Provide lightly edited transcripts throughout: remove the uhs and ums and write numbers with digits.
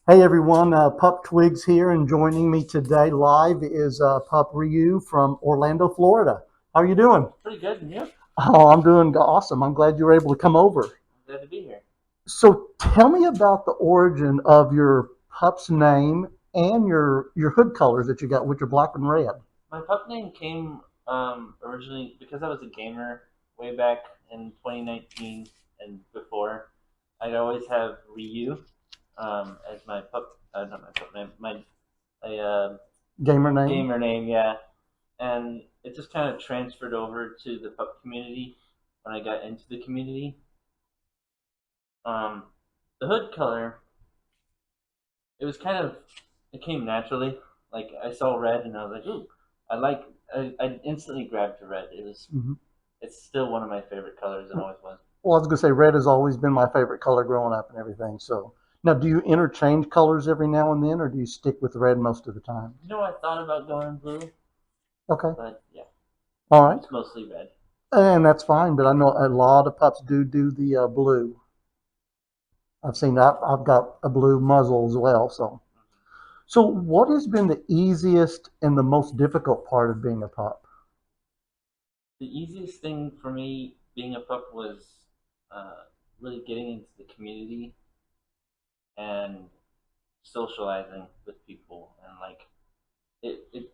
Hey everyone, Pup Twigs here, and joining me today live is Pup Ryu from Orlando, Florida. How are you doing? Pretty good, and you? Oh, I'm doing awesome. I'm glad you were able to come over. I'm glad to be here. So tell me about the origin of your pup's name and your hood colors that you got, which are black and red. My pup name came originally because I was a gamer way back in 2019 and before. I'd always have Ryu as my pup, not my pup name, my Gamer name? gamer name, yeah. And it just kind of transferred over to the pup community when I got into the community. Um, the hood color, it was kind of, it came naturally. Like I saw red and I was like, ooh, I like. I instantly grabbed to red. Hmm. It's still one of my favorite colors and always was. Well, I was going to say red has always been my favorite color growing up and everything. So now, do you interchange colors every now and then, or do you stick with red most of the time? I thought about going blue, Okay. but yeah, All right. it's mostly red. And that's fine, but I know a lot of pups do the blue. I've seen that. I've got a blue muzzle as well. So what has been the easiest and the most difficult part of being a pup? The easiest thing for me being a pup was really getting into the community and socializing with people, and like it it,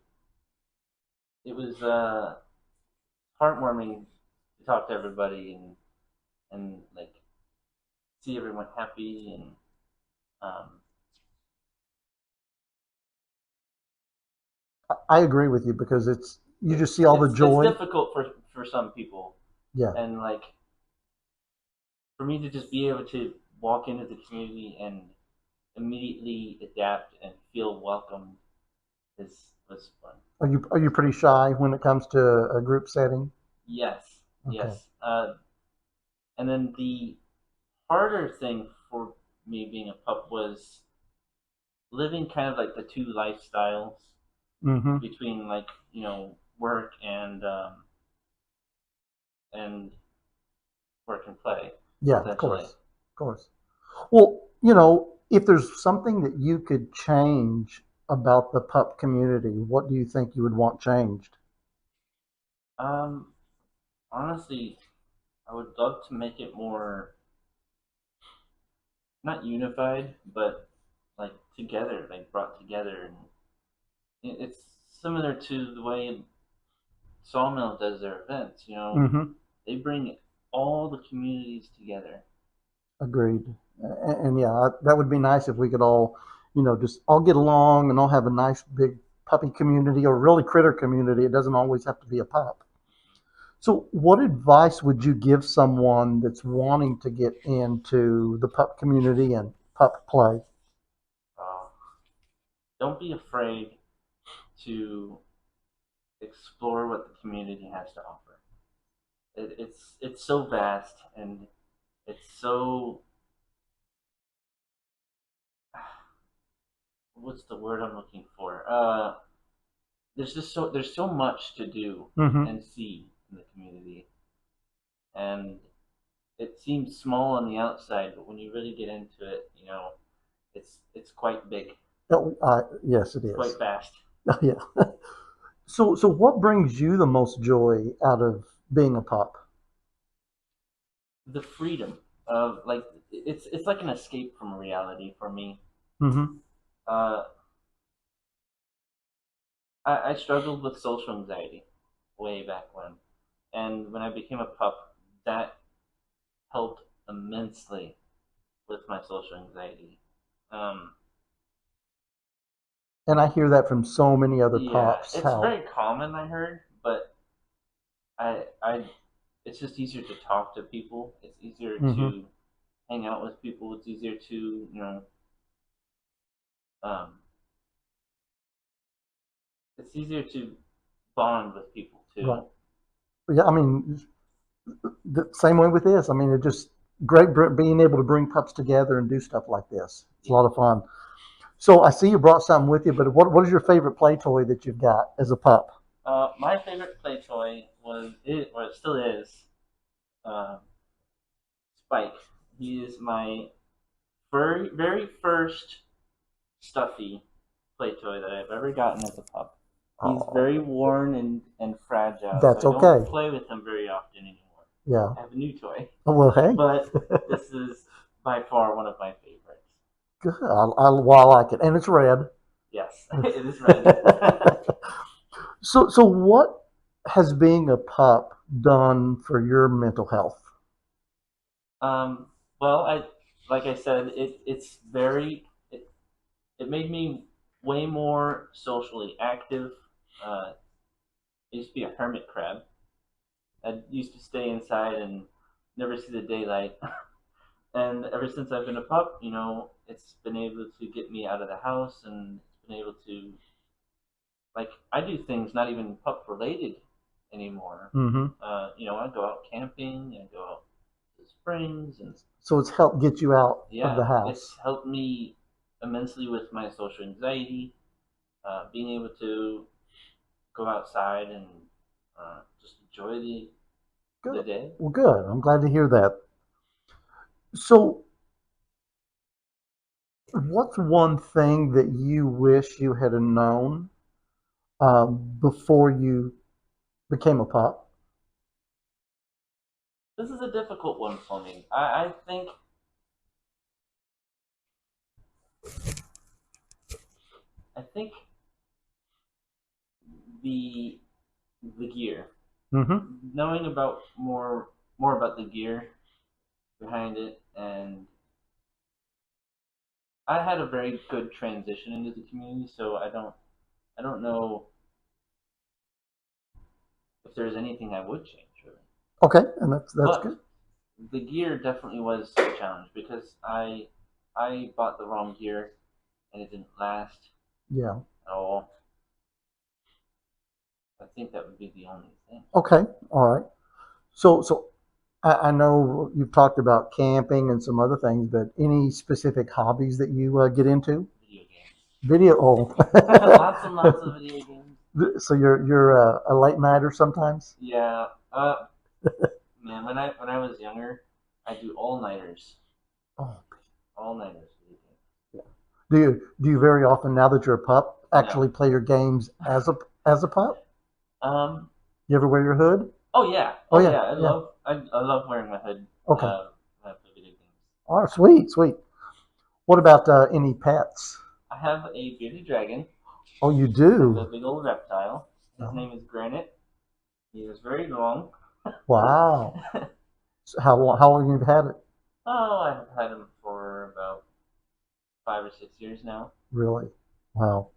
it was heartwarming to talk to everybody and like see everyone happy and um, I agree with you because it's you just see all the it's joy. difficult for some people, Yeah, and like for me to just be able to walk into the community and immediately adapt and feel welcomed is was fun. are you pretty shy when it comes to a group setting? Yes, Okay. yes. And then the harder thing for me being a pup was living kind of like the two lifestyles Mm-hmm. between like work and work and play Yeah, of essentially. course, of course. Well, if there's something that you could change about the pup community, what do you think you would want changed? Um, Honestly, I would love to make it more not unified, but like together, like brought together, and it's similar to the way Sawmill does their events. Mm-hmm. They bring all the communities together. Agreed. And yeah, that would be nice if we could all, just all get along and all have a nice big puppy community or really critter community. It doesn't always have to be a pup. So, what advice would you give someone that's wanting to get into the pup community and pup play? Uh, don't be afraid to explore what the community has to offer. It's so vast and it's so what's the word I'm looking for? There's so much to do Mm-hmm. and see in the community, and it seems small on the outside, but when you really get into it, it's quite big. Oh, yes, it It's is. quite vast. Yeah. So what brings you the most joy out of being a pup? The freedom of like it's like an escape from reality for me. Mm-hmm. Uh, I struggled with social anxiety way back when, and when I became a pup, that helped immensely with my social anxiety. Um, And I hear that from so many other yeah, pups. it's How? very common, I heard, but I, it's just easier to talk to people. It's easier Mm-hmm. to hang out with people. It's easier to, um, it's easier to bond with people Right. too. Yeah. I mean, the same way with this. I mean, it just great being able to bring pups together and do stuff like this. It's a Yeah. lot of fun. So I see you brought something with you, but what is your favorite play toy that you've got as a pup? My favorite play toy or it still is, uh, Spike. He is my very first. stuffy play toy that I've ever gotten as a pup. He's Oh, very worn and fragile, so that's I don't okay. play with him very often anymore. Yeah. I have a new toy, Oh, well, hey, but this is by far one of my favorites. good. Well, I like it, and it's red. Yes, it is red. So what has being a pup done for your mental health? um, well, I like I said, it made me way more socially active. I used to be a hermit crab. I used to stay inside and never see the daylight. And ever since I've been a pup, it's been able to get me out of the house and it's been able to, like, I do things not even pup related anymore. Hmm. I go out camping, I go out to springs, and So it's helped get you out of yeah, the it's house. helped me immensely with my social anxiety. Being able to go outside and just enjoy the Good. day. Well, good. I'm glad to hear that. So, what's one thing that you wish you had known before you became a pup? This is a difficult one for me. I think the the gear, Hmm. knowing about more about the gear behind it, and I had a very good transition into the community, so I don't know if there's anything I would change really. Okay, and that's But good. the gear definitely was a challenge because I bought the wrong gear and it didn't last Yeah. at all. I think that would be the only thing. Okay. All right. So I know you've talked about camping and some other things, but any specific hobbies that you get into? Video games. Video. Oh, Lots and lots of video games. so you're a late nighter sometimes. Yeah. Man, when I was younger, I do all nighters. Oh, All nighters. yeah. Do you very often now that you're a pup No. actually play your games as a pup? Um. You ever wear your hood? Oh yeah. Oh Oh yeah, yeah. yeah. I love wearing my hood. Okay. When I play video games. All right, sweet, sweet. What about any pets? I have a bearded dragon. Oh, you It's a do. big old reptile. His Oh, name is Granite. He is very long. wow. So how long have you had it? Oh, I've had him for about 5 or 6 years now. Really? Wow.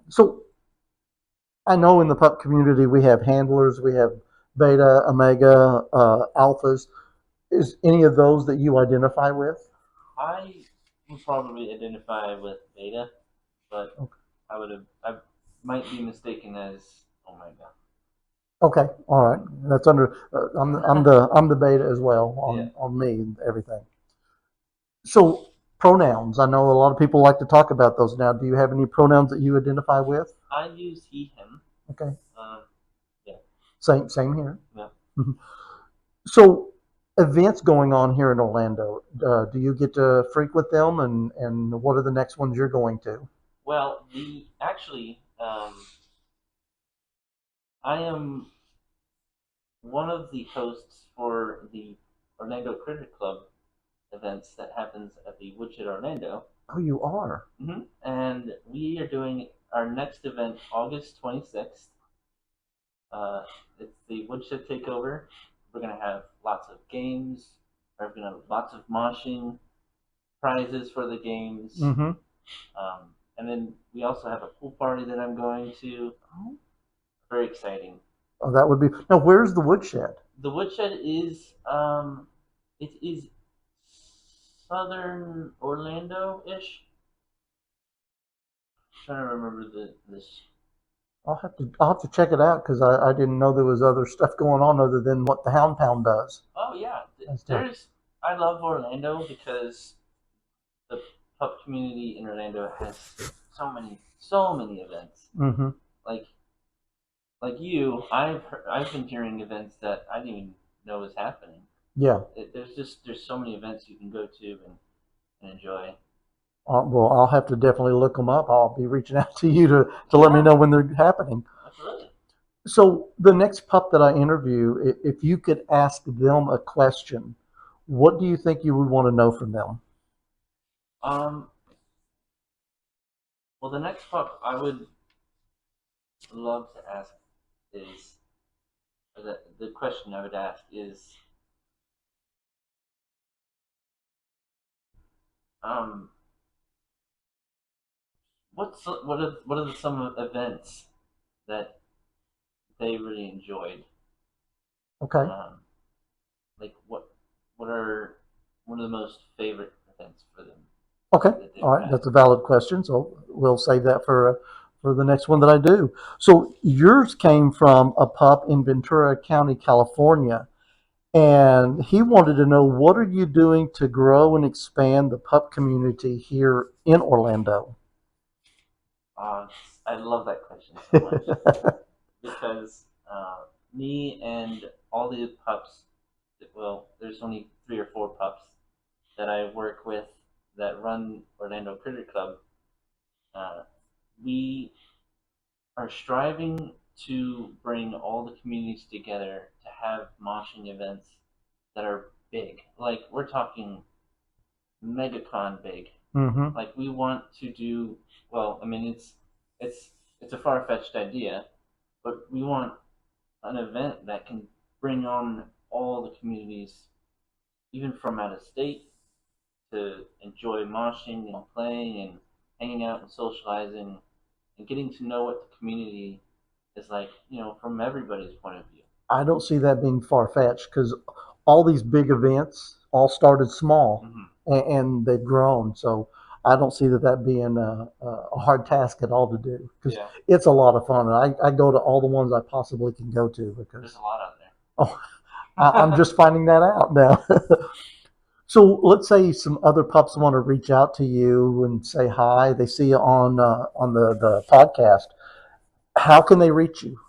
So I know in the pup community we have handlers, we have beta, omega, alphas. Is any of those that you identify with? I would probably identify with Beta, but I might be mistaken as Omega. Okay, all right. That's under. I'm the beta as well Yeah. on me and everything. So pronouns. I know a lot of people like to talk about those now. Do you have any pronouns that you identify with? I use he, him. Okay, Um, yeah. same here. Yeah. Mhm. So events going on here in Orlando. Do you get to frequent them, and what are the next ones you're going to? Well, the actually, I am one of the hosts for the Orlando Critter Club events that happens at the Woodshed Orlando. Oh, you are. And we are doing our next event August 26th. Uh, it's the Woodshed Takeover. We're gonna have lots of games. We're gonna have lots of moshing, prizes for the games, Mm-hmm. and then we also have a pool party that I'm going to. Very exciting. Oh, that would be. Now, where's the woodshed? The Woodshed is it is southern Orlando ish. Trying to remember this. I'll have to check it out because I didn't know there was other stuff going on other than what the Hound Pound does. Oh yeah, That's tough. there's. I love Orlando because the pup community in Orlando has so many events. Mm-hmm. Like I've been hearing events that I didn't even know was happening. Yeah. There's so many events you can go to and enjoy. Well, I'll have to definitely look them up. I'll be reaching out to you to let me Yeah, know when they're happening. absolutely. So the next pup that I interview, if you could ask them a question, what do you think you would want to know from them? Um, well, the next pup I would love to ask is, or the question I would ask is, um, what are some events that they really enjoyed? Okay. Um, like what are one of the most favorite events for them Okay. that they've All right. had? That's a valid question. So we'll save that for the next one that I do. So yours came from a pup in Ventura County, California. And he wanted to know, what are you doing to grow and expand the pup community here in Orlando? Uh, I love that question so much because me and all the pups, well, there's only 3 or 4 pups that I work with that run Orlando Critter Club. Uh, we are striving to bring all the communities together to have moshing events that are big. Like we're talking megacon big. Mm-hmm. Like we want to do well. I mean, it's it's a far fetched idea, but we want an event that can bring on all the communities, even from out of state, to enjoy moshing and playing and hanging out and socializing and getting to know what the community is like, from everybody's point of view. I don't see that being far fetched because all these big events all started small Mm-hmm. and they've grown. So I don't see that being a hard task at all to do because Yeah, it's a lot of fun. And I go to all the ones I possibly can go to there's because, a lot out oh, I'm there. just finding that out now. So let's say some other pups want to reach out to you and say hi. They see you on the podcast. How can they reach you?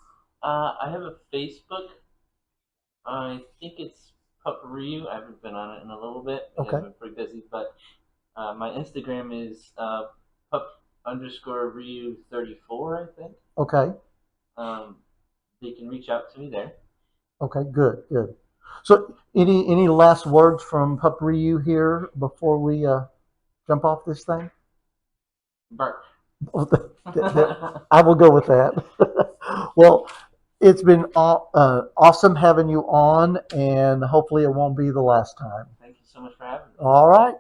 I have a Facebook. I think it's Pup Ryu. I haven't been on it in a little bit because Okay. I've been pretty busy. But my Instagram is Pup_Ryu34, I think. Okay. Um, they can reach out to me there. Okay. Good. Good. So any last words from Pup Ryu here before we jump off this thing? Bark. I will go with that. Well, it's been awesome having you on, and hopefully it won't be the last time. Thank you so much for having me. All right.